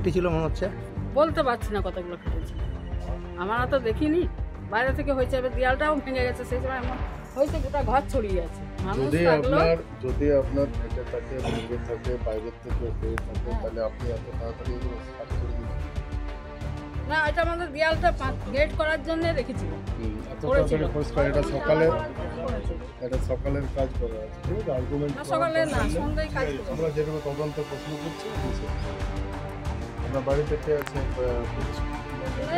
কেটেছিল মনে হচ্ছে? বলতে পারছি না কতগুলো কেটেছিল, আমরা তো দেখিনি, বাইরে থেকে হয়েছে। এবার দেয়ালটাও ভেঙে গেছে, সেই সময় এমন হয়েছে গোটা ঘর ছড়িয়ে আছে। যদি আপনার এটা থাকে ভেঙে থাকে বাইরের থেকে হয়ে থাকে তাহলে আপনি এত তাড়াতাড়ি সাফ করে দিচ্ছেন না, এটা আমাদের দেয়ালটা গেট করার জন্য রেখেছিল। এত তাড়াতাড়ি পরিষ্কার এটা সকালের কাজ করা আছে, ঠিক আছে? আর্গুমেন্ট সকালে না, সন্ধ্যায় কাজ করছে। আমরা যেরকম তদন্ত প্রশ্ন করছি আপনার বাড়িতে কে আছে?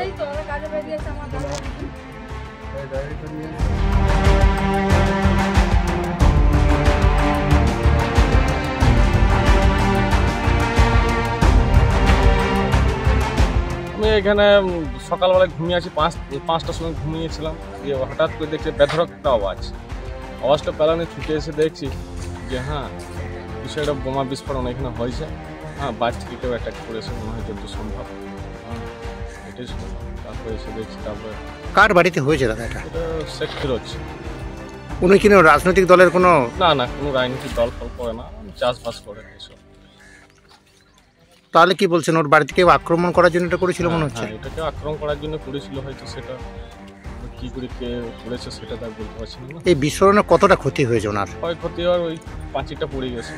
এই তো ওরা কাজে বেরিয়েছে আমার দাদা। ডায়েরিটা নিয়ে আমি এখানে সকালবেলায় ঘুমিয়ে আছি, 5টার সময় ঘুমিয়েছিলাম, দিয়ে হঠাৎ করে দেখছি বেধড়ক একটা আওয়াজটা পেলানি, ছুটে এসে দেখছি যে হ্যাঁ কিছু একটা বোমা বিস্ফোরণ এখানে হয়েছে। হ্যাঁ, বাইরে থেকে কেউ অ্যাটাক করেছে মনে হয় যত সম্ভব। এটাই সম্ভব। তারপরে এসে দেখছি, তারপরে কার বাড়িতে হয়েছে দাদা এটা? এটা শেখ ফিরোজ। উনি কি রাজনৈতিক দলের কোনো? না না, কোনো রাজনীতির দল ফল করে না, চাষবাস করে এসব। তাহলে কি বলছেন, ওর বাড়িতে কেউ আক্রমণ করার জন্য এটা করেছিল মনে হচ্ছে? হ্যাঁ, এটাকে আক্রমণ করার জন্য করেছিল হয়তো, সেটা কি করে কে করেছে সেটা তার বলতে পারছি না। এই বিস্ফোরণে কতটা ক্ষতি হয়েছে ওনার? ক্ষয়ক্ষতি আর ওই পাঁচিটা পড়ে গেছে।